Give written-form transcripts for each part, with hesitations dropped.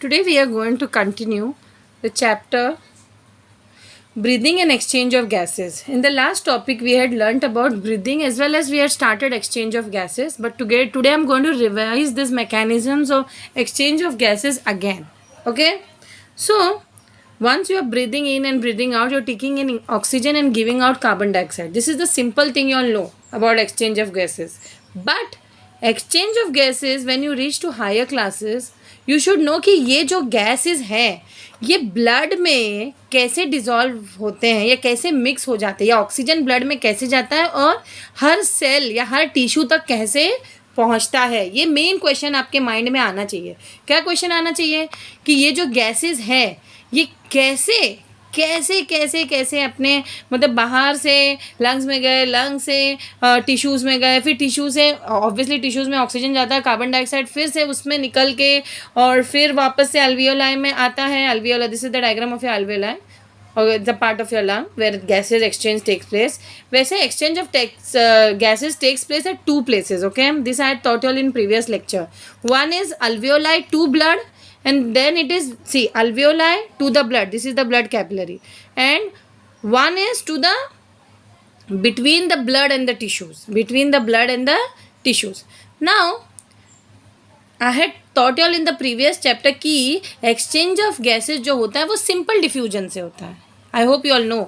Today we are going to continue the chapter breathing and exchange of gases. In the last topic we had learnt about breathing as well as we had started exchange of gases, but today I'm going to revise these mechanisms of exchange of gases again. Okay, so once you are breathing in and breathing out, you're taking in oxygen and giving out carbon dioxide. This is the simple thing you all know about exchange of gases. But exchange of gases, when you reach to higher classes, you should know कि ये जो gases हैं ये blood में कैसे dissolve होते हैं या कैसे मिक्स हो जाते हैं या ऑक्सीजन ब्लड में कैसे जाता है और हर सेल या हर टिश्यू तक कैसे पहुंचता है. ये मेन क्वेश्चन आपके माइंड में आना चाहिए. क्या क्वेश्चन आना चाहिए कि ये जो गैसेस है ये कैसे कैसे कैसे कैसे अपने मतलब बाहर से लंग्स में गए, लंग्स से टिश्यूज़ में गए, फिर टिश्यू से ऑब्वियसली टिश्यूज़ में ऑक्सीजन जाता है, कार्बन डाइऑक्साइड फिर से उसमें निकल के और फिर वापस से अल्वियोलाई में आता है. Alveola, this is the diagram of your alveoli और the part of your lung where gases exchange takes place. वैसे exchange of gases takes place at two places. Okay, this I had taught you in previous lecture. One is alveoli to blood and then it is, see, alveoli to the blood, this is the blood capillary, and one is to the between the blood and the tissues, between the blood and the tissues. Now I had taught you all in the previous chapter कि exchange of gases जो होता है वो simple diffusion से होता है. I hope you all know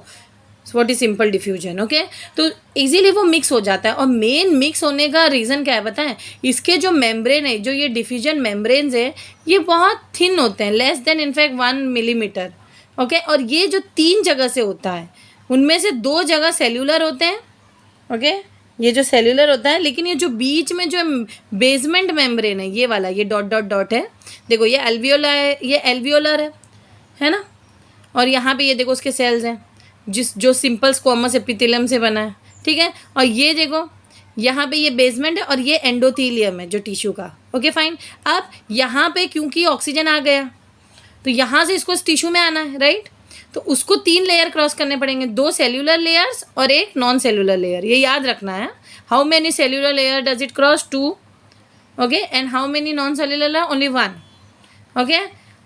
what is simple diffusion. Okay, तो easily वो मिक्स हो जाता है. और मेन मिक्स होने का रीज़न क्या है पता है? इसके जो मेम्ब्रेन है, जो ये डिफ्यूजन मेम्ब्रेन्स है, ये बहुत थिन होते हैं, less than in fact 1 millimetre. Okay, और ये जो 3 जगह से होता है उनमें से 2 जगह सेल्यूलर होते हैं. ओके, ये जो सेल्यूलर होता है, लेकिन ये जो बीच में जो बेसमेंट मेम्ब्रेन है, ये वाला, ये डॉट डॉट डॉट है, देखो ये एल्वियोला है, ये एल्वियोलर है ना. और यहाँ पे ये देखो उसके सेल्स हैं जो सिंपल स्क्वामस एपिथेलियम से बना है. ठीक है, और ये देखो यहाँ पे ये बेसमेंट है और ये एंडोथीलियम है जो टिश्यू का. Okay fine. अब यहाँ पे क्योंकि ऑक्सीजन आ गया तो यहाँ से इसको टिश्यू में आना है, राइट. तो उसको 3 लेयर क्रॉस करने पड़ेंगे, 2 सेल्यूलर लेयर्स और एक नॉन सेल्यूलर लेयर. ये याद रखना है. How many cellular layer does it cross? 2. Okay, and how many non cellular? Only 1. Okay,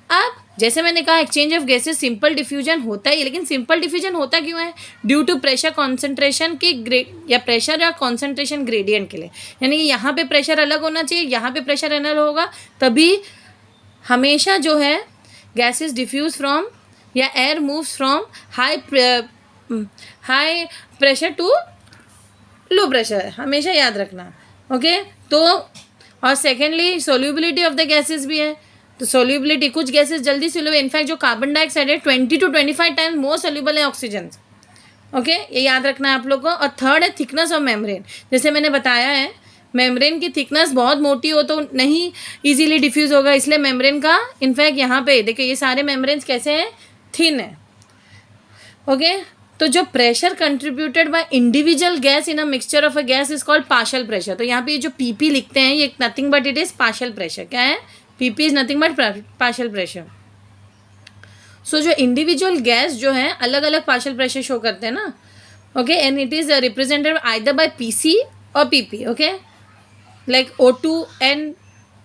अब जैसे मैंने कहा exchange of gases simple diffusion होता है, लेकिन सिंपल डिफ्यूजन होता क्यों है? ड्यू टू प्रेशर कॉन्सेंट्रेशन की या प्रेशर या कॉन्सेंट्रेशन ग्रेडियंट के लिए. यानी कि यहाँ पे प्रेशर अलग होना चाहिए, यहाँ पे प्रेशर अलग होगा, तभी हमेशा जो है गैसेस डिफ्यूज फ्रॉम या air moves from high pressure to low pressure. हमेशा याद रखना. ओके, तो और secondly solubility of the gases भी है. तो सोल्यूबिलिटी, कुछ गैसेस जल्दी सोल्यूबल, इनफैक्ट जो कार्बन डाइऑक्साइड है 20 to 25 टाइम्स मोर सोल्यूबल है ऑक्सीजन. ओके, ये याद रखना है आप लोग को. और थर्ड है थिकनेस ऑफ मेम्ब्रेन. जैसे मैंने बताया है मेम्ब्रेन की थिकनेस बहुत मोटी हो तो नहीं इजीली डिफ्यूज़ होगा, इसलिए मेम्ब्रेन का इनफैक्ट यहाँ पे देखिए ये सारे मेम्ब्रेन्स कैसे हैं? थिन है. ओके, तो जो pressure contributed by individual gas in a mixture of a gas is called partial pressure. तो यहाँ पे ये जो पीपी लिखते हैं ये nothing but it is partial pressure. क्या है? PP is nothing but partial pressure. So जो इंडिविजुअल गैस जो है अलग अलग पार्शियल प्रेशर शो करते हैं ना. Okay, and it is represented either by PC और PP. Okay, like O2 and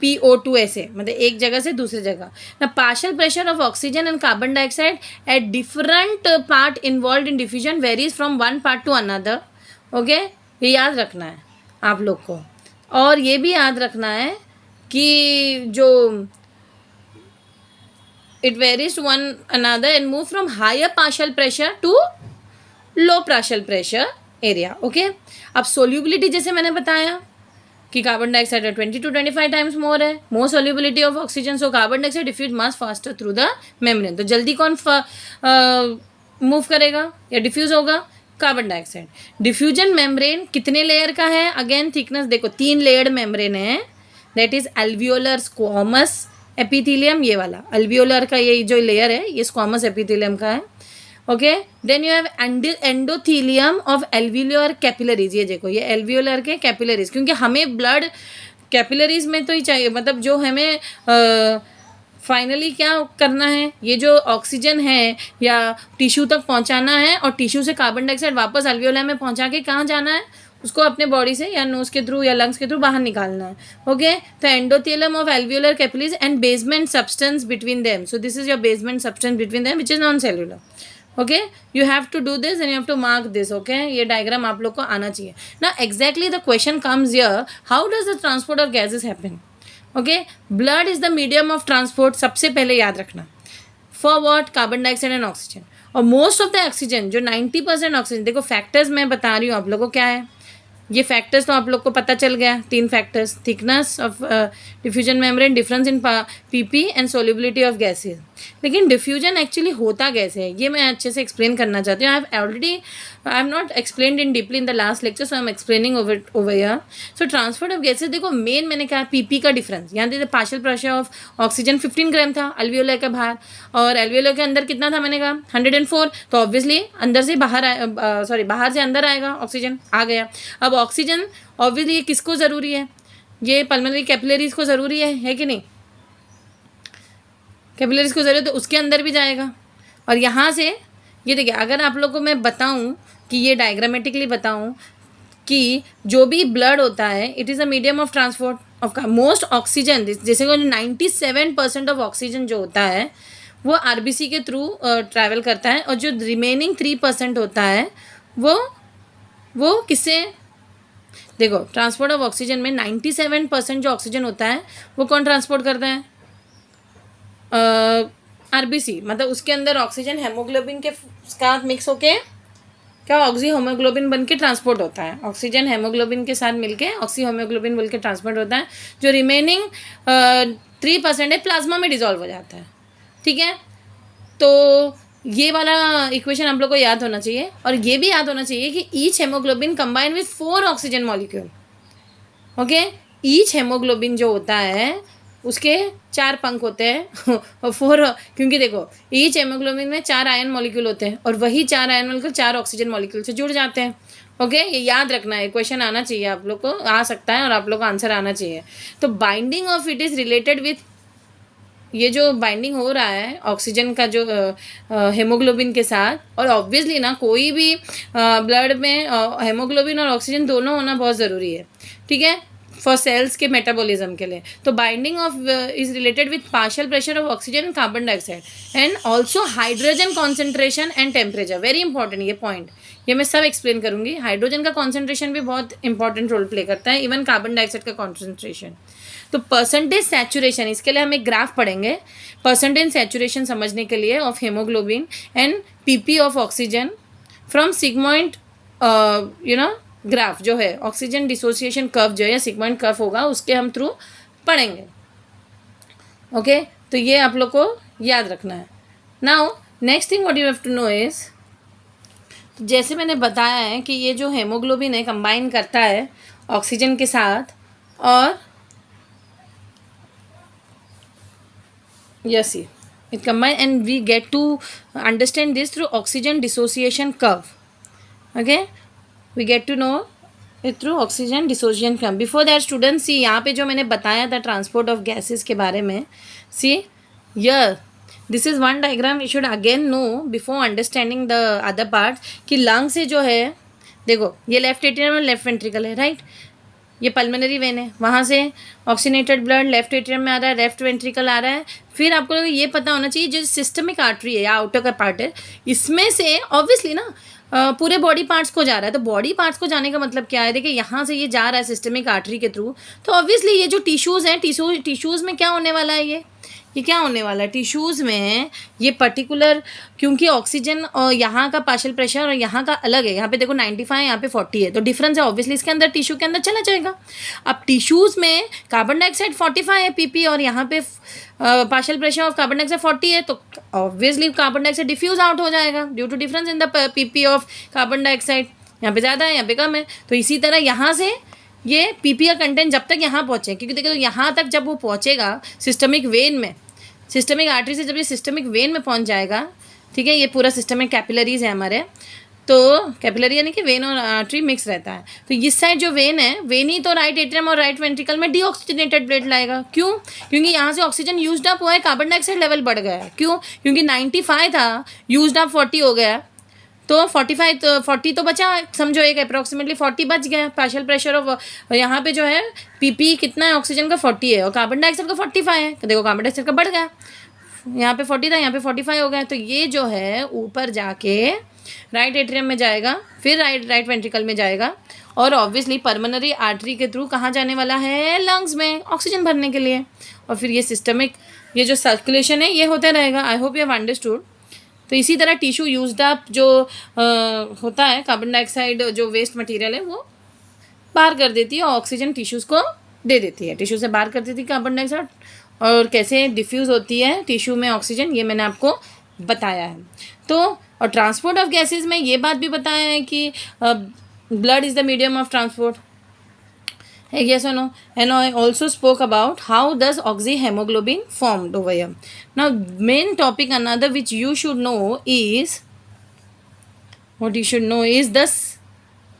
PO2 ऐसे, मतलब एक जगह से दूसरी जगह. ना partial pressure of oxygen and carbon dioxide at different part involve in diffusion varies from one part to another. Okay, ये याद रखना है आप लोग को. और ये भी याद रखना है कि जो it varies to one another and move from higher partial pressure to low partial pressure area. Okay, अब सोल्यूबिलिटी जैसे मैंने बताया कि carbon dioxide 20 to 25 times more है, more solubility of oxygen, so carbon dioxide diffuse much faster through the membrane. तो जल्दी कौन move करेगा या डिफ्यूज होगा? Carbon dioxide. डिफ्यूजन मेम्ब्रेन कितने लेयर का है? अगेन थिकनेस देखो 3 लेयर्ड मेम्ब्रेन है. That is alveolar squamous epithelium. ये वाला अल्वियोलर का ये जो लेयर है ये स्क्वामस एपिथेलियम का है. Okay, then you have endothelium of alveolar capillaries. ये देखो ये एल्वियोलर के कैपिलरीज, क्योंकि हमें ब्लड कैपिलरीज में तो ही चाहिए, मतलब जो हमें फाइनली क्या करना है, ये जो ऑक्सीजन है या टिश्यू तक पहुंचाना है और टिश्यू से कार्बन डाइऑक्साइड वापस अल्वियोला में पहुंचा के कहाँ जाना है? उसको अपने बॉडी से या नोज के थ्रू या लंग्स के थ्रू बाहर निकालना है. ओके, तो endothelium of alveolar capillaries and basement substance between them. So this is your basement substance between them which is non cellular. Okay, you have to do this and you have to mark this. Okay, ये diagram आप लोग को आना चाहिए ना. Exactly the question comes here, how does the transport of gases happen. Okay, blood is the medium of transport, सबसे पहले याद रखना. For what? Carbon dioxide and oxygen. और मोस्ट ऑफ द ऑक्सीजन, जो 90% ऑक्सीजन, देखो फैक्टर्स मैं बता रही हूँ आप लोगों को क्या है. ये फैक्टर्स तो आप लोग को पता चल गया, 3 factors: thickness of diffusion membrane, difference in PP and solubility of gases. लेकिन डिफ्यूजन एक्चुअली होता कैसे है, ये मैं अच्छे से एक्सप्लेन करना चाहती हूँ. I have not explained in deeply in the last lecture, so I am explaining over here. So transport of gases, देखो मेन मैंने कहा पीपी का डिफरेंस. यहाँ देखिए पार्शियल प्रेशर ऑफ ऑक्सीजन 15 ग्राम था एल्वियोलर के बाहर, और एल्वियोलर के अंदर कितना था मैंने कहा 104. तो ऑब्वियसली अंदर से बाहर बाहर से अंदर आएगा, ऑक्सीजन आ गया. अब ऑक्सीजन ऑब्वियसली किसको ज़रूरी है, ये पल्मोनरी कैपिलरीज को ज़रूरी है कि नहीं. कैपिलरीज को ज़रूरत है, तो उसके अंदर भी जाएगा. और यहाँ से ये देखिए, अगर आप लोग को मैं बताऊँ कि ये डायग्रामेटिकली बताऊँ कि जो भी ब्लड होता है, it is a medium of transport of most oxygen. जैसे 97% ऑफ ऑक्सीजन जो होता है वो आरबीसी के थ्रू ट्रैवल करता है, और जो रिमेनिंग 3% होता है वो किससे, देखो ट्रांसपोर्ट ऑफ ऑक्सीजन में 97% जो ऑक्सीजन होता है वो कौन ट्रांसपोर्ट करता है, आरबीसी. मतलब उसके अंदर ऑक्सीजन हेमोग्लोबिन के साथ मिक्स होके क्या ऑक्सी होमोग्लोबिन बन के ट्रांसपोर्ट होता है. ऑक्सीजन हेमोग्लोबिन के साथ मिलके ऑक्सी होमोग्लोबिन बोल के ट्रांसपोर्ट होता है. जो रिमेनिंग 3% है प्लाज्मा में डिजॉल्व हो जाता है. ठीक है, तो ये वाला इक्वेशन आप लोग को याद होना चाहिए. और ये भी याद होना चाहिए कि each haemoglobin combine with 4 oxygen molecule. Okay, each haemoglobin जो होता है उसके 4 पंख होते हैं और 4, क्योंकि देखो ईच हेमोग्लोबिन में 4 आयन मॉलिक्यूल होते हैं, और वही 4 आयन मॉलिक्यूल 4 ऑक्सीजन मॉलिक्यूल से जुड़ जाते हैं. ओके, ये याद रखना है, क्वेश्चन आना चाहिए आप लोग को, आ सकता है और आप लोग को आंसर आना चाहिए. तो binding of it is related with, ये जो बाइंडिंग हो रहा है ऑक्सीजन का जो हेमोग्लोबिन के साथ, और ऑब्वियसली ना कोई भी ब्लड में हेमोग्लोबिन और ऑक्सीजन दोनों होना बहुत ज़रूरी है. ठीक है, फॉर सेल्स के मेटाबॉलिज्म के लिए. तो binding of is related with partial pressure of oxygen and carbon dioxide, and also hydrogen concentration and temperature. Very important ये पॉइंट, ये मैं सब एक्सप्लेन करूंगी. हाइड्रोजन का कॉन्सेंट्रेशन भी बहुत इंपॉर्टेंट रोल प्ले करता है, इवन कार्बन डाइऑक्साइड का कॉन्सेंट्रेशन. तो परसेंटेज सैचुरेशन, इसके लिए हम एक ग्राफ पढ़ेंगे परसेंटेज सैचुरेशन समझने के लिए of haemoglobin and PP of oxygen from sigmoid graph जो है, ऑक्सीजन डिसोसिएशन कर्व जो है सिग्मॉइड कर्व होगा, उसके हम थ्रू पढ़ेंगे. ओके, तो ये आप लोग को याद रखना है. Now next thing what you have to know is, जैसे मैंने बताया है कि ये जो हेमोग्लोबिन है कंबाइन करता है ऑक्सीजन के साथ, और yes it combine and we get to understand this through oxygen dissociation curve. Okay, we get to know it through oxygen dissociation curve. Before that students, see यहाँ पे जो मैंने बताया था ट्रांसपोर्ट ऑफ गैसेस के बारे में, see here this is one diagram we should again know before understanding the other parts. कि लंग से जो है, देखो ये लेफ्ट एट्रियम और लेफ्ट वेंट्रिकल है, राइट. ये पल्मोनरी वेन है, वहाँ से ऑक्सीनेटेड ब्लड लेफ्ट एट्रियम में आ रहा है, लेफ्ट वेंट्रिकल आ रहा है. फिर आपको ये पता होना चाहिए जो सिस्टमिक आर्टरी है या आउटर का पार्ट है, इसमें से ऑब्वियसली ना पूरे बॉडी पार्ट्स को जा रहा है. तो बॉडी पार्ट्स को जाने का मतलब क्या है, देखिए यहाँ से ये जा रहा है सिस्टमिक आर्टरी के थ्रू, तो ऑब्वियसली ये जो टिश्यूज़ हैं, टिश्यूज़ में क्या होने वाला है, ये क्या होने वाला है टिश्यूज़ में, ये पर्टिकुलर, क्योंकि ऑक्सीजन और यहाँ का पार्शियल प्रेशर और यहाँ का अलग है. यहाँ पे देखो 95 यहाँ पे 40 है, तो डिफरेंस है ऑब्वियसली, इसके अंदर टिश्यू के अंदर चला जाएगा. अब टिश्यूज़ में कार्बन डाइऑक्साइड 45 है पीपी, और यहाँ पे partial pressure of carbon dioxide 40 है, तो obviously carbon dioxide diffuse out हो जाएगा due to difference in the PP of carbon dioxide. यहाँ पे ज़्यादा है, यहाँ पे कम है. तो इसी तरह यहाँ से ये पीपी का कंटेंट जब तक यहाँ पहुँचे, क्योंकि देखो यहाँ तक जब वो पहुँचेगा सिस्टमिक वेन में, सिस्टमिक आर्टरी से जब ये सिस्टमिक वेन में पहुंच जाएगा, ठीक है, ये पूरा सिस्टम में कैपिलरीज है हमारे, तो कैपिलरी यानी कि वेन और आर्टरी मिक्स रहता है. तो इस साइड जो वेन है, वेन ही तो राइट एट्रियम और राइट वेंट्रिकल में डीऑक्सीजनेटेड ब्लड लाएगा. क्यों? क्योंकि यहाँ से ऑक्सीजन यूज्ड अप हुआ है, कार्बन डाइऑक्साइड लेवल बढ़ गया है. क्यों? क्योंकि 95 था, यूज्ड अप 40 हो गया, तो 45 तो 40 तो बचा, समझो एक अप्रॉक्सीमेटली 40 बच गया। पार्शियल प्रेशर ऑफ यहाँ पे जो है पीपी कितना है ऑक्सीजन का 40 है और कार्बन डाइऑक्साइड का 45 है, तो देखो कार्बन डाइऑक्साइड का बढ़ गया, यहाँ पे 40 था यहाँ पे 45 हो गया। तो ये जो है ऊपर जाके राइट एट्रियम में जाएगा, फिर राइट वेंट्रिकल में जाएगा और ऑब्वियसली पर्मनरी आर्टरी के थ्रू कहाँ जाने वाला है, लंग्स में ऑक्सीजन भरने के लिए। और फिर ये सिस्टमिक ये जो सर्कुलेशन है ये होता रहेगा। आई होप यू हैव अंडरस्टूड। तो इसी तरह टिश्यू यूज्ड अप जो होता है, कार्बन डाइऑक्साइड जो वेस्ट मटेरियल है वो बाहर कर देती है और ऑक्सीजन टिश्यूज़ को दे देती है। टिश्यू से बाहर कर देती है कार्बन डाइऑक्साइड और कैसे डिफ्यूज़ होती है टिश्यू में ऑक्सीजन, ये मैंने आपको बताया है। तो और ट्रांसपोर्ट ऑफ गैसेज में ये बात भी बताया है कि blood is the medium of transport. Yes or no? And I also spoke about how does oxyhemoglobin formed over here. Now, main topic another which you should know is what you should know is the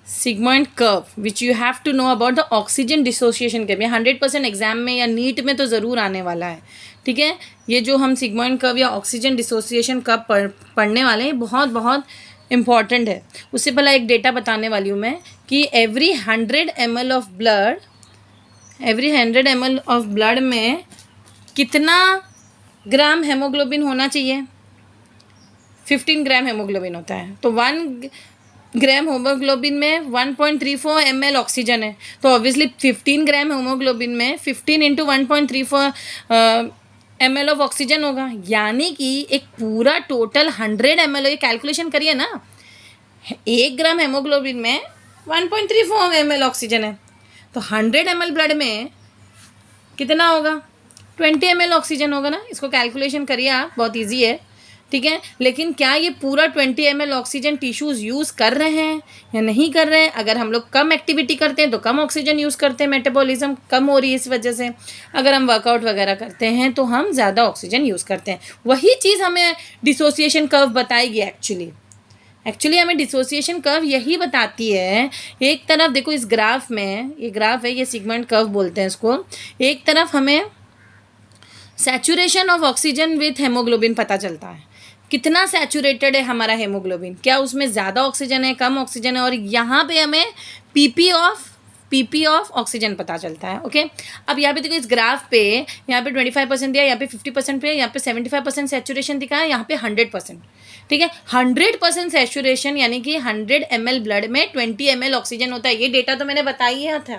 sigmoid curve which you have to know about the oxygen dissociation curve. ये 100% exam में या NEET में तो ज़रूर आने वाला है, ठीक है। ये जो हम सिग्मॉइड कर्व या ऑक्सीजन डिसोसिएशन कर्व पढ़ने वाले हैं बहुत बहुत इम्पॉर्टेंट है। उससे पहले एक डेटा बताने वाली हूँ मैं कि एवरी 100 ml ऑफ ब्लड में कितना ग्राम हेमोग्लोबिन होना चाहिए, 15 ग्राम हेमोग्लोबिन होता है। तो 1 ग्राम हेमोग्लोबिन में 1.34 ml ऑक्सीजन है, तो ऑब्वियसली 15 ग्राम हेमोग्लोबिन में 15 इंटू 1.34 ml ऑफ ऑक्सीजन होगा। यानी कि एक पूरा टोटल 100 ml, ये कैलकुलेशन करिए ना, 1 ग्राम हेमोग्लोबिन में 1.34 ml ऑक्सीजन है, तो 100 ml ब्लड में कितना होगा, 20 ml ऑक्सीजन होगा ना। इसको कैलकुलेशन करिए आप, बहुत इजी है, ठीक है। लेकिन क्या ये पूरा 20 ml ऑक्सीजन टिश्यूज़ यूज़ कर रहे हैं या नहीं कर रहे हैं? अगर हम लोग कम एक्टिविटी करते हैं तो कम ऑक्सीजन यूज़ करते हैं, मेटाबॉलिज्म कम हो रही है इस वजह से। अगर हम वर्कआउट वगैरह करते हैं तो हम ज़्यादा ऑक्सीजन यूज़ करते हैं। वही चीज़ हमें डिसोसिएशन कर्व बताएगी एक्चुअली हमें डिसोसिएशन कर्व यही बताती है। एक तरफ देखो इस ग्राफ में, ये ग्राफ है, ये सिगमॉइड कर्व बोलते हैं इसको। एक तरफ हमें saturation of oxygen with haemoglobin पता चलता है, कितना सैचुरेटेड है हमारा हेमोग्लोबिन, क्या उसमें ज़्यादा ऑक्सीजन है, कम ऑक्सीजन है। और यहाँ पे हमें पीपी ऑफ ऑक्सीजन पता चलता है। ओके, अब यहाँ पे देखो इस ग्राफ पे, यहाँ पे 25% दिया, यहाँ पे 50% पे, यहाँ पे 75% सैचुरेशन दिखा है, यहाँ पे 100%, ठीक है। 100% सैचुरेशन यानी कि 100 ml ब्लड में 20 ml ऑक्सीजन होता है। ये डेटा तो मैंने बताया था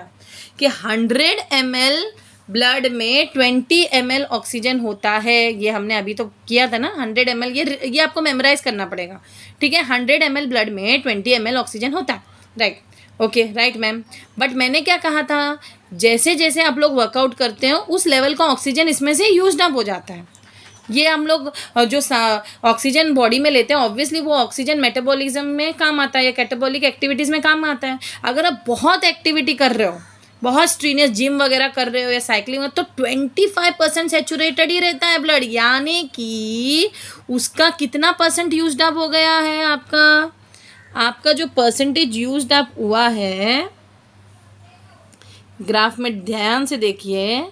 कि 100 ml ब्लड में 20 ml ऑक्सीजन होता है। ये हमने अभी तो किया था ना, 100 ml, ये आपको मेमोराइज करना पड़ेगा, ठीक है। 100 ml ब्लड में 20 ml ऑक्सीजन होता है, right, okay, right ma'am. But मैंने क्या कहा था, जैसे जैसे आप लोग वर्कआउट करते हो उस लेवल का ऑक्सीजन इसमें से यूज अप हो जाता है। ये हम लोग जो ऑक्सीजन बॉडी में लेते हैं, ऑब्वियसली वो ऑक्सीजन मेटाबॉलिज्म में काम आता है या कैटाबॉलिक एक्टिविटीज़ में काम आता है। अगर आप बहुत एक्टिविटी कर रहे हो, बहुत स्ट्रीनियस जिम वगैरह कर रहे हो या साइकिलिंग में, तो 25% सेचुरेटेड ही रहता है ब्लड, यानी कि उसका कितना परसेंट यूज्ड अप हो गया है, आपका जो परसेंटेज यूज्ड अप हुआ है, ग्राफ में ध्यान से देखिए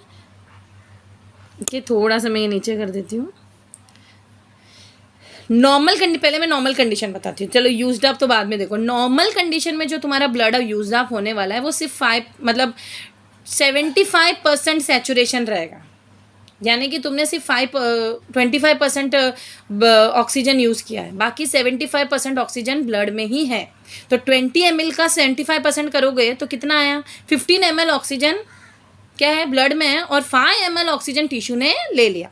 कि थोड़ा सा मैं ये नीचे कर देती हूँ। पहले मैं नॉर्मल कंडीशन बताती हूँ, चलो यूज्ड अप तो बाद में। देखो नॉर्मल कंडीशन में जो तुम्हारा ब्लड यूज्ड अप होने वाला है वो सिर्फ 75% सैचुरेशन रहेगा, यानी कि तुमने सिर्फ 25% ऑक्सीजन यूज़ किया है, बाकी 75% ऑक्सीजन ब्लड में ही है। तो 20 ml का 75% करोगे तो कितना आया, 15 ml ऑक्सीजन क्या है ब्लड में है और 5 ml ऑक्सीजन टिश्यू ने ले लिया।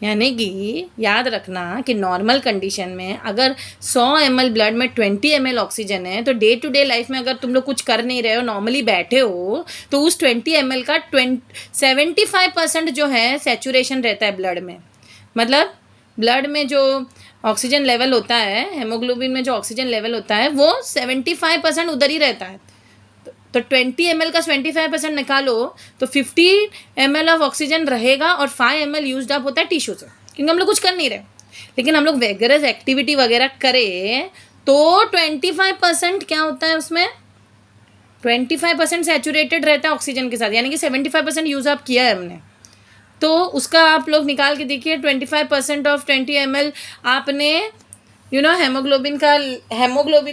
यानी कि याद रखना कि नॉर्मल कंडीशन में अगर 100 ml ब्लड में 20 ml ऑक्सीजन है, तो डे टू डे लाइफ में अगर तुम लोग कुछ कर नहीं रहे हो, नॉर्मली बैठे हो, तो उस 20 ml का 75% जो है सैचुरेशन रहता है ब्लड में। मतलब ब्लड में जो ऑक्सीजन लेवल होता है, हेमोग्लोबिन में जो ऑक्सीजन लेवल होता है, वो 75% उधर ही रहता है। तो 20 ml का 25% निकालो तो 50 ml ऑफ ऑक्सीजन रहेगा और 5 ml यूज्ड अप होता है टिश्यू से, क्योंकि हम लोग कुछ कर नहीं रहे। लेकिन हम लोग वेगरस एक्टिविटी वगैरह करें तो 25% क्या होता है उसमें, 25% सैचुरेटेड रहता है ऑक्सीजन के साथ, यानी कि 75% यूज़ अप किया है हमने। तो उसका आप लोग निकाल के देखिए, 25% ऑफ 20 ml आपने हेमोग्लोबिन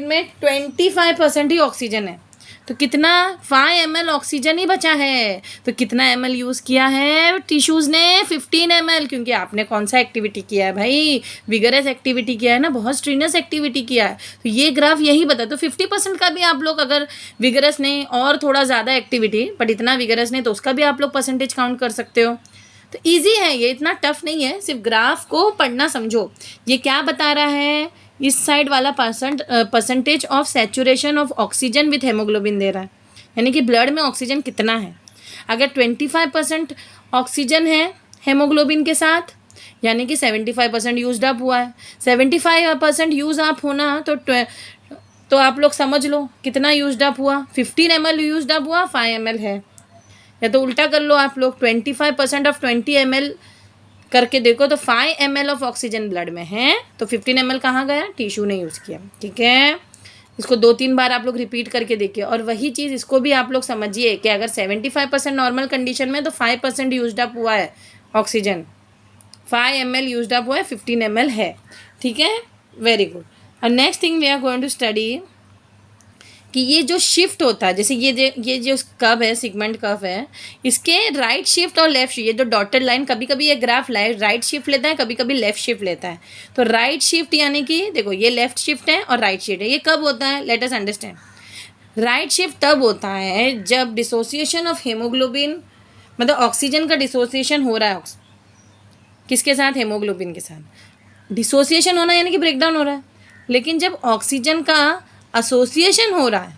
में 25% ही ऑक्सीजन है, तो कितना 5 ml ऑक्सीजन ही बचा है। तो कितना ml यूज़ किया है टिश्यूज़ ने? 15 ml, क्योंकि आपने कौन सा एक्टिविटी किया है भाई? विगरस एक्टिविटी किया है ना, बहुत स्ट्रीनस एक्टिविटी किया है। तो ये ग्राफ यही बता, तो 50% का भी आप लोग अगर विगरस नहीं और थोड़ा ज़्यादा एक्टिविटी, बट इतना विगरस नहीं, तो उसका भी आप लोग परसेंटेज काउंट कर सकते हो। तो ईजी है ये, इतना टफ नहीं है, सिर्फ ग्राफ को पढ़ना समझो। ये क्या बता रहा है? इस साइड वाला percentage of saturation of oxygen with haemoglobin दे रहा है, यानी कि ब्लड में ऑक्सीजन कितना है। अगर 25% ऑक्सीजन है हेमोग्लोबिन के साथ, यानी कि 75% यूज अप हुआ है। 75% यूज अप होना तो आप लोग समझ लो कितना यूज अप हुआ। 15 ml यूज अप हुआ, 5 ml है। या तो उल्टा कर लो आप लोग, 25% ऑफ 20 ml करके देखो, तो 5 ml ऑफ ऑक्सीजन ब्लड में है, तो 15 ml कहाँ गया? टिश्यू ने यूज़ किया। ठीक है, इसको 2-3 बार आप लोग रिपीट करके देखिए। और वही चीज़ इसको भी आप लोग समझिए कि अगर 75% नॉर्मल कंडीशन में, तो 5% यूज अप हुआ है ऑक्सीजन, 5 ml यूज अप हुआ है, 15 ml है। ठीक है, वेरी गुड। और next thing we are going to study कि ये जो शिफ्ट होता है, जैसे ये जो कर्व है, सिगमेंट कर्व है, इसके राइट शिफ्ट और लेफ्ट शिफ्ट, ये जो डॉटेड लाइन, कभी कभी ये ग्राफ राइट शिफ्ट लेता है, कभी कभी लेफ्ट शिफ्ट लेता है। तो राइट शिफ्ट यानी कि देखो ये लेफ्ट शिफ्ट है और राइट शिफ्ट है। ये कब होता है? Let us understand. Right shift तब होता है जब डिसोसिएशन ऑफ हेमोग्लोबिन, मतलब ऑक्सीजन का डिसोसिएशन हो रहा है किसके साथ? हेमोग्लोबिन के साथ। डिसोसिएशन होना यानी कि ब्रेकडाउन हो रहा है। लेकिन जब ऑक्सीजन का एसोसिएशन हो रहा है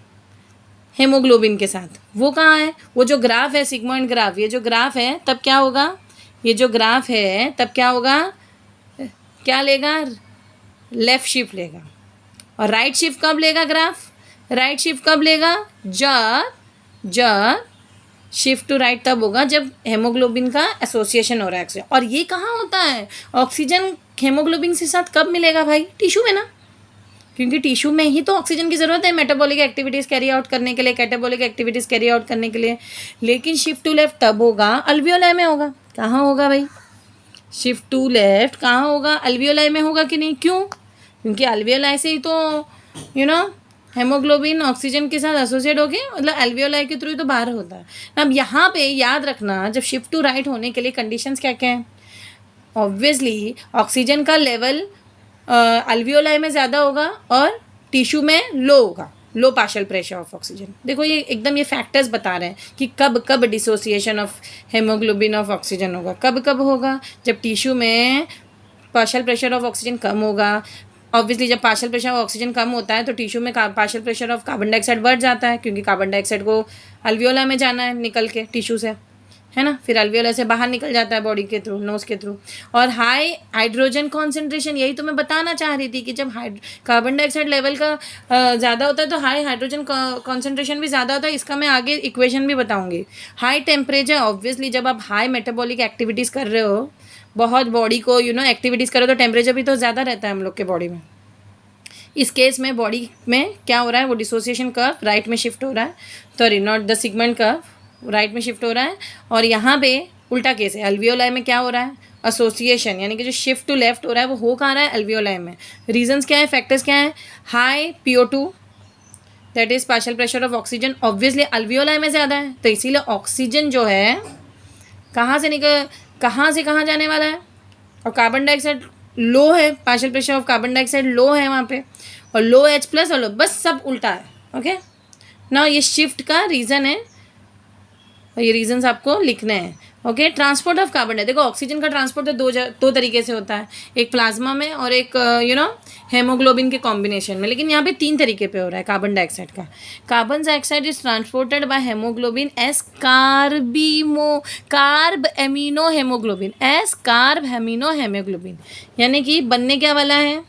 हेमोग्लोबिन के साथ, वो कहाँ है? वो जो ग्राफ है, सिगमोइड ग्राफ, ये जो ग्राफ है तब क्या होगा? ये जो ग्राफ है तब क्या होगा? क्या लेगा? लेफ्ट शिफ्ट लेगा। और राइट शिफ्ट कब लेगा ग्राफ? राइट शिफ्ट कब लेगा? जब शिफ्ट टू राइट तब होगा जब हेमोग्लोबिन का एसोसिएशन हो रहा है। और ये कहाँ होता है? ऑक्सीजन हेमोग्लोबिन के साथ कब मिलेगा भाई? टिश्यू में ना, क्योंकि टिश्यू में ही तो ऑक्सीजन की ज़रूरत है मेटाबॉलिक एक्टिविटीज़ कैरी आउट करने के लिए, कैटाबॉलिक एक्टिविटीज़ कैरी आउट करने के लिए। लेकिन शिफ्ट टू लेफ्ट तब होगा अल्वियोलाई में होगा। कहाँ होगा भाई? शिफ्ट टू लेफ्ट कहाँ होगा? अल्वियोलाई में होगा कि नहीं? क्यों? क्योंकि अल्वियोलाई से ही तो हेमोग्लोबिन ऑक्सीजन के साथ एसोसिएट हो गए, मतलब अल्वियोलाई के थ्रू ही तो बाहर होता है। अब यहाँ पे याद रखना, जब शिफ्ट टू राइट होने के लिए कंडीशंस क्या क्या हैं? ऑब्वियसली ऑक्सीजन का लेवल अल्वियोलाई में ज़्यादा होगा और टिश्यू में लो होगा, लो पार्शियल प्रेशर ऑफ ऑक्सीजन। देखो ये एकदम ये फैक्टर्स बता रहे हैं कि कब कब dissociation of haemoglobin of oxygen होगा, कब कब होगा? जब टिश्यू में पार्शियल प्रेशर ऑफ ऑक्सीजन कम होगा। ऑब्वियसली जब पार्शियल प्रेशर ऑफ ऑक्सीजन कम होता है तो टिश्यू में partial pressure of carbon dioxide बढ़ जाता है, क्योंकि कार्बन डाइऑक्साइड को अल्वियोला में जाना है निकल के टिश्यू से, है ना। फिर अल्वियोला से बाहर निकल जाता है बॉडी के थ्रू, नोज के थ्रू। और हाई हाइड्रोजन कॉन्सेंट्रेशन, यही तो मैं बताना चाह रही थी कि जब कार्बन डाइऑक्साइड लेवल का ज़्यादा होता है तो हाई हाइड्रोजन कॉन्सेंट्रेशन भी ज़्यादा होता है। इसका मैं आगे इक्वेशन भी बताऊँगी। हाई टेम्परेचर, ऑब्वियसली जब आप हाई मेटाबॉलिक एक्टिविटीज़ कर रहे हो, बहुत बॉडी को एक्टिविटीज़ करो, तो टेम्परेचर भी तो ज़्यादा रहता है हम लोग के बॉडी में। इस केस में बॉडी में क्या हो रहा है? वो डिसोसिएशन कर्व राइट में शिफ्ट हो रहा है, sorry not the segment curve, right में शिफ्ट हो रहा है। और यहाँ पे उल्टा केस है, अल्वियोलाई में क्या हो रहा है? एसोसिएशन, यानी कि जो शिफ्ट टू लेफ्ट हो रहा है वो हो कहाँ रहा है? अल्वियोलाई में। रीजंस क्या है? फैक्टर्स क्या है? High PO2, that is partial pressure of oxygen, obviously alveoli में ज़्यादा है, तो इसीलिए ऑक्सीजन जो है कहाँ से कहाँ जाने वाला है? और कार्बन डाइऑक्साइड लो है, partial pressure of carbon dioxide low है वहाँ पे, और लो H+ और लो, बस सब उल्टा है। ओके ना, ये शिफ्ट का रीज़न है और ये रीजंस आपको लिखने हैं। Okay, transport of carbon dioxide, देखो ऑक्सीजन का ट्रांसपोर्ट तो दो तरीके से होता है, एक प्लाज्मा में और एक हेमोग्लोबिन के कॉम्बिनेशन में। लेकिन यहाँ पे 3 तरीके पे हो रहा है कार्बन डाइऑक्साइड का। Carbon dioxide is transported by haemoglobin S carb amino haemoglobin, S carb amino haemoglobin, यानी कि बनने क्या वाला है?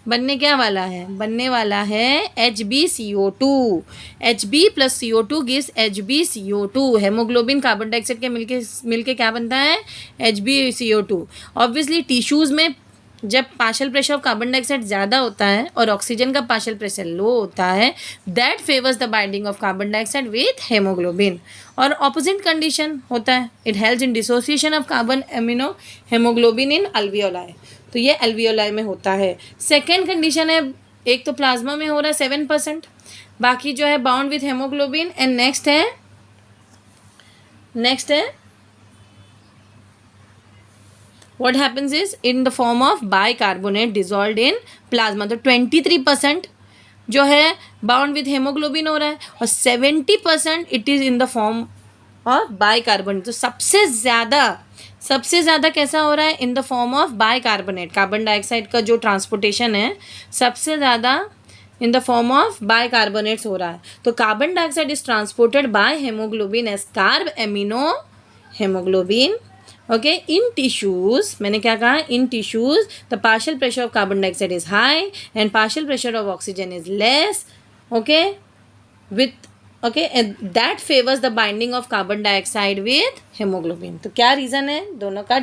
बनने वाला है HbCO2। Hb + CO2 gives HbCO2। Haemoglobin carbon dioxide के मिलके क्या बनता है? HbCO2। ऑब्वियसली टिश्यूज़ में जब partial pressure of carbon dioxide ज़्यादा होता है और ऑक्सीजन का पार्शियल प्रेशर लो होता है, that favours the binding of carbon dioxide with haemoglobin. और ऑपोजिट कंडीशन होता है, it helps in dissociation of carbon amino haemoglobin in alveoli. तो ये एल्वियोलाई में होता है। सेकेंड कंडीशन है, एक तो प्लाज्मा में हो रहा है 7%, बाकी जो है bound with haemoglobin, and next है what happens is in the form of bicarbonate dissolved in plasma। तो 23% जो है बाउंड विथ हेमोग्लोबिन हो रहा है और 70% it is in the form of bicarbonate. तो सबसे ज़्यादा कैसा हो रहा है? In the form of bicarbonate. Carbon dioxide का जो ट्रांसपोर्टेशन है सबसे ज़्यादा in the form of bicarbonates हो रहा है। तो carbon dioxide is transported by haemoglobin as carbamino haemoglobin. Okay, in tissues, मैंने क्या कहा? In tissues the partial pressure of carbon dioxide is high and partial pressure of oxygen is less. Okay, with that favours the binding of carbon dioxide with haemoglobin. तो क्या reason है? दोनों का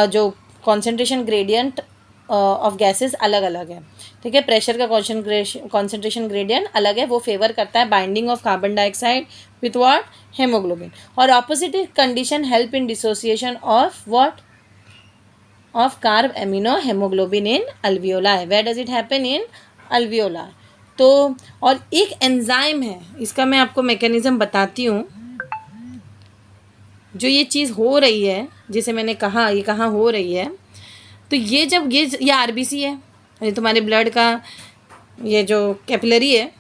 जो concentration gradient of gases अलग अलग है। ठीक है, प्रेशर का कॉन्सेंट्रेशन ग्रेडियंट अलग है, वो फेवर करता है binding of carbon dioxide with what? Haemoglobin. और opposite condition help in dissociation of what? Of carbamino haemoglobin in alveoli. Where does it happen? In alveoli. तो और एक एंजाइम है, इसका मैं आपको मैकेनिज्म बताती हूँ। जो ये चीज़ हो रही है, जिसे मैंने कहा ये कहाँ हो रही है, तो ये जब ये आरबीसी है, ये तुम्हारे ब्लड का ये जो कैपिलरी है,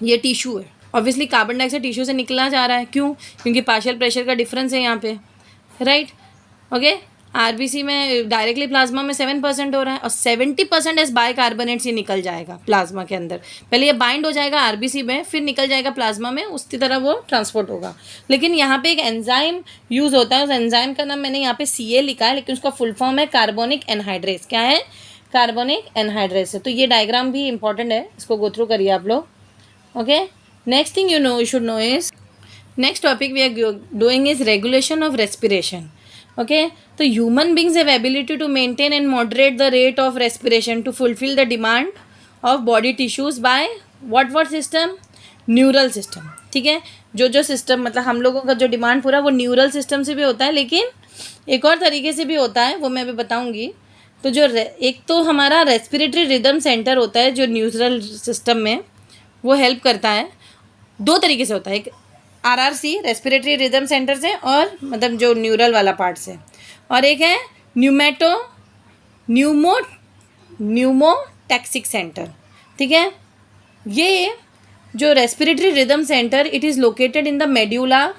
ये टिश्यू है। ऑब्वियसली कार्बन डाइऑक्साइड टिश्यू से निकला जा रहा है, क्यों? क्योंकि पार्शियल प्रेशर का डिफरेंस है यहाँ पे, राइट? ओके, आरबीसी में डायरेक्टली प्लाज्मा में 7% हो रहा है और 70% एस बाइकार्बोनेट्स ये निकल जाएगा प्लाज्मा के अंदर। पहले ये बाइंड हो जाएगा आरबीसी में, फिर निकल जाएगा प्लाज्मा में, उसी तरह वो ट्रांसपोर्ट होगा। लेकिन यहाँ पे एक एंजाइम यूज़ होता है, उस एंजाइम का नाम मैंने यहाँ पे CA लिखा है, लेकिन उसका फुल फॉर्म है कार्बोनिक एनहाइड्रेस। क्या है? कार्बोनिक एनहाइड्रेस है। तो ये डायग्राम भी इंपॉर्टेंट है, इसको गो थ्रू करिए आप लोग। Okay, next thing you should know is, next topic we are doing is regulation of respiration. Okay, तो human beings have ability to maintain and moderate the rate of respiration to fulfil the demand of body tissues by what system? Neural system. ठीक है, जो system, मतलब हम लोगों का जो demand पूरा वो न्यूरल सिस्टम से भी होता है, लेकिन एक और तरीके से भी होता है, वो मैं अभी बताऊंगी। तो जो एक तो हमारा रेस्पिरेटरी रिदम सेंटर होता है जो न्यूरल सिस्टम में, वो हेल्प करता है। दो तरीके से होता है, एक RRC रेस्पिरेटरी रिदम सेंटर से, और मतलब जो न्यूरल वाला पार्ट से, और एक है न्यूमोटैक्सिक सेंटर। ठीक है, ये जो respiratory rhythm centre, it is located in the medulla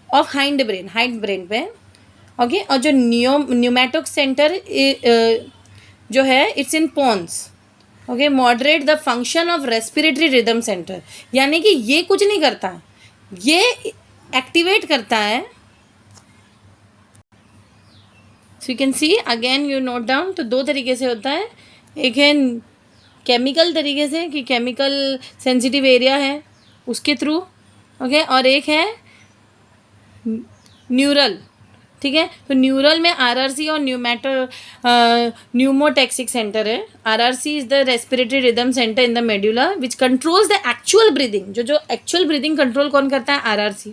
of hind brain पे। ओके, और जो न्यूमेटिक सेंटर जो है, it's in pons. Okay, moderate the function of respiratory rhythm centre, यानी कि ये कुछ नहीं करता है, ये एक्टिवेट करता है। So you can see again, you note down. तो दो तरीके से होता है, एक है केमिकल तरीके से कि केमिकल सेंसिटिव एरिया है उसके थ्रू, ओके, और एक है न्यूरल। ठीक है, तो न्यूरल में RRC और न्यूमोटैक्सिक सेंटर है। RRC is the respiratory rhythm centre in the medulla which controls the actual breathing. जो एक्चुअल ब्रीदिंग कंट्रोल कौन करता है? RRC।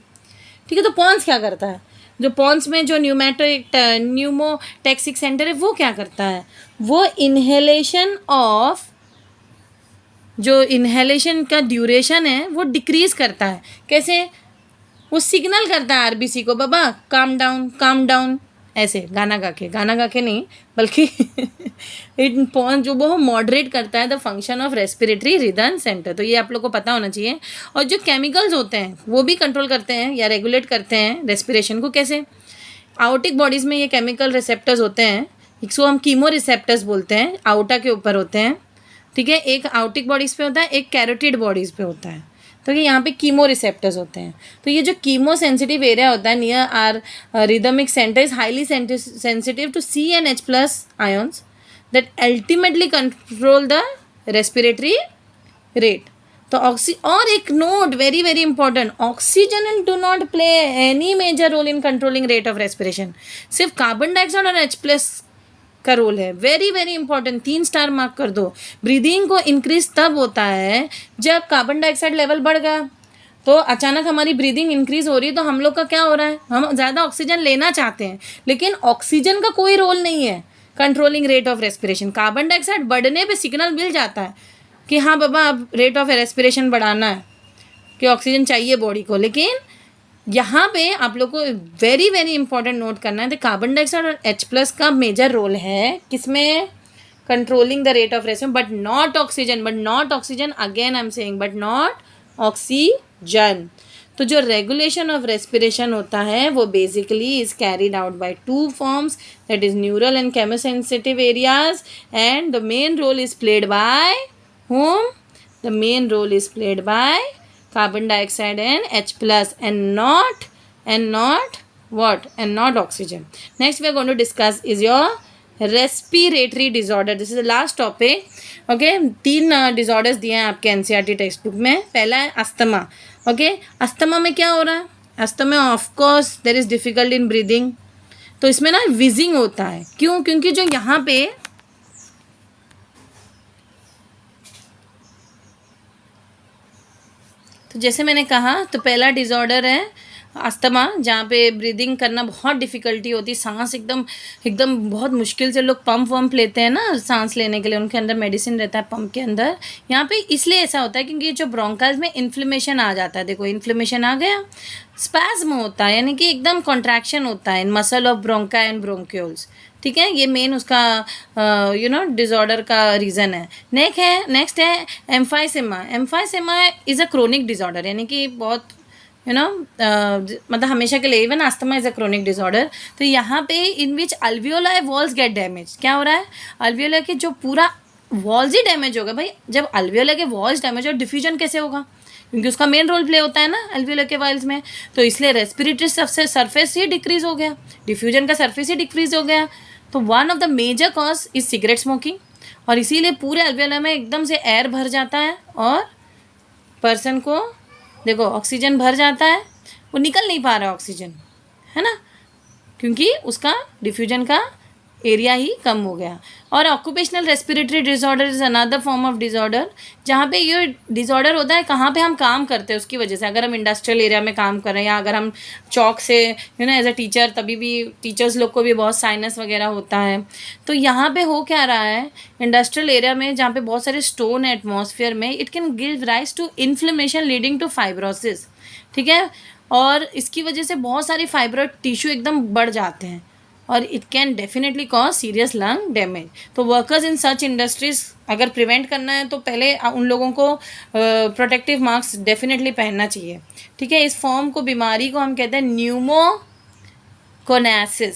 ठीक है, तो पॉन्स क्या करता है? जो पॉन्स में जो न्यूमोटैक्सिक सेंटर है, वो क्या करता है? वो इन्हेलेशन का ड्यूरेशन है वो डिक्रीज करता है। कैसे? वो सिग्नल करता है आरबीसी को, बाबा काम डाउन, ऐसे गाना गा के नहीं, बल्कि जो वो मॉडरेट करता है the function of respiratory rhythm centre. तो ये आप लोग को पता होना चाहिए। और जो केमिकल्स होते हैं वो भी कंट्रोल करते हैं या रेगुलेट करते हैं रेस्पिरेशन को। कैसे? आउटिक बॉडीज़ में ये केमिकल रिसेप्टर्स होते हैं, इसको हम कीमो रिसेप्टर्स बोलते हैं, आउटा के ऊपर होते हैं। ठीक है, एक आउटिक बॉडीज़ पे होता है, एक कैरोटिड बॉडीज़ पे होता है। तो ये यहाँ पे कीमो रिसेप्टर्स होते हैं। तो ये जो कीमो सेंसिटिव एरिया होता है near R rhythmic centre is highly sensitive to C and H+ ions that ultimately control the respiratory rate. तो और एक note very very important, oxygen do not play any major role in controlling rate of respiration. सिर्फ carbon dioxide और H+ का role है। Very very important, 3 star mark कर दो। Breathing को इंक्रीज तब होता है जब कार्बन डाइऑक्साइड लेवल बढ़ गया। तो अचानक हमारी ब्रीदिंग इंक्रीज हो रही है, तो हम लोग का क्या हो रहा है? हम ज़्यादा ऑक्सीजन लेना चाहते हैं, लेकिन ऑक्सीजन का कोई रोल नहीं है। Controlling rate of respiration, carbon dioxide बढ़ने पे सिग्नल मिल जाता है कि हाँ बाबा अब रेट ऑफ रेस्पिरेशन बढ़ाना है, कि ऑक्सीजन चाहिए बॉडी को। लेकिन यहाँ पे आप लोग को वेरी वेरी इंपॉर्टेंट नोट करना है, तो कार्बन डाइऑक्साइड और H+ का मेजर रोल है किसमें, controlling the rate of respiration, but not oxygen, again I am saying but not oxygen. तो जो रेगुलेशन ऑफ रेस्पिरेशन होता है वो basically is carried out by two forms, that is neural and chemosensitive areas, and the main role is played by whom? The main role is played by carbon dioxide and H+, and not what? And not oxygen. Next we are going to discuss is your respiratory disorder. This is the last topic. Okay, 3 disorders दिए हैं आपके NCERT text book में. पहला है asthma. Okay, asthma में क्या हो रहा है? Asthma of course there is difficult in breathing. तो इसमें ना विजिंग होता है. क्यों? क्योंकि जो यहाँ पे तो जैसे मैंने कहा, तो पहला डिज़ॉर्डर है अस्थमा, जहाँ पे ब्रीदिंग करना बहुत डिफ़िकल्टी होती है, सांस एकदम बहुत मुश्किल से लोग पंप वम्प लेते हैं ना सांस लेने के लिए, उनके अंदर मेडिसिन रहता है पंप के अंदर. यहाँ पे इसलिए ऐसा होता है क्योंकि जो ब्रोंकाइल्स में इन्फ्लेमेशन आ जाता है. देखो इन्फ्लेमेशन आ गया, स्पैज्म होता है, यानी कि एकदम कॉन्ट्रैक्शन होता है in muscle of bronchi and bronchioles. ठीक है, ये मेन उसका डिज़ॉर्डर का रीज़न है. नेक्स्ट है emphysema. Emphysema is a chronic disorder, यानी कि बहुत मतलब हमेशा के लिए. Even asthma is a chronic disorder. तो यहाँ पे इन विच अल्वियोलाई वॉल्स गेट डैमेज. क्या हो रहा है? अल्वियोलाई के जो पूरा वॉल्स ही डैमेज होगा. भाई जब अल्वियोलाई के वॉल्स डैमेज हो, डिफ्यूजन कैसे होगा? क्योंकि उसका मेन रोल प्ले होता है ना अल्वियोलाई के वॉल्स में. तो इसलिए रेस्पिरेटरी सरफेस ही डिक्रीज हो गया, डिफ्यूजन का सरफेस ही डिक्रीज हो गया. तो one of the major cause is cigarette smoking, और इसीलिए पूरे अल्वियोलाई में एकदम से एयर भर जाता है और पर्सन को देखो ऑक्सीजन भर जाता है, वो निकल नहीं पा रहा ऑक्सीजन, है ना, क्योंकि उसका डिफ्यूजन का एरिया ही कम हो गया. और occupational respiratory disorder is another form of disorder, जहाँ पे ये डिसऑर्डर होता है कहाँ पे हम काम करते हैं उसकी वजह से. अगर हम इंडस्ट्रियल एरिया में काम कर रहे हैं, या अगर हम चौक से एज अ टीचर, तभी भी टीचर्स लोग को भी बहुत साइनस वगैरह होता है. तो यहाँ पे हो क्या रहा है इंडस्ट्रियल एरिया में, जहाँ पे बहुत सारे स्टोन है एटमॉस्फेयर में, it can give rise to inflammation leading to fibrosis. ठीक है, और इसकी वजह से बहुत सारी फाइब्रोइड टिश्यू एकदम बढ़ जाते हैं, और it can definitely cause serious lung damage. तो वर्कर्स इन सच इंडस्ट्रीज अगर प्रिवेंट करना है तो पहले उन लोगों को प्रोटेक्टिव मास्क डेफिनेटली पहनना चाहिए. ठीक है, इस फॉर्म को, बीमारी को हम कहते हैं न्यूमोकोनासिस.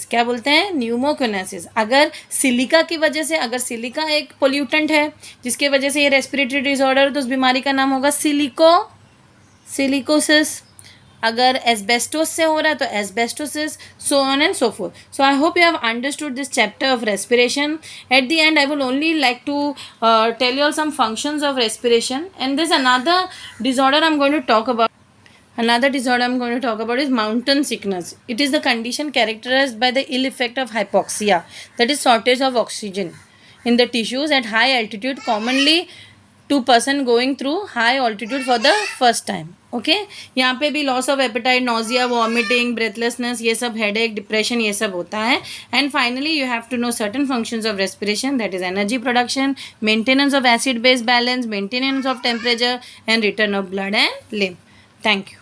क्या बोलते हैं? न्यूमोकोनासिस. अगर सिलिका की वजह से, अगर सिलिका एक पोल्यूटेंट है जिसकी वजह से ये रेस्पिरेटरी डिसऑर्डर, तो उस बीमारी का नाम होगा सिलिकोसिस. अगर एस्बेस्टोस से हो रहा है तो asbestosis, so on and so forth. So I hope you have understood this chapter of respiration. At the end I will only like to tell you some functions of respiration, and there's another disorder I'm going to talk about. Another disorder I'm going to talk about is mountain sickness. It is the condition characterized by the ill effect of hypoxia, that is shortage of oxygen in the tissues at high altitude, commonly to person going through high altitude for the first time. Okay, यहाँ पे भी loss of appetite, nausea, vomiting, breathlessness, ये सब, headache, depression, ये सब होता है. And finally you have to know certain functions of respiration, that is energy production, maintenance of acid base balance, maintenance of temperature, and return of blood and lymph. Thank you.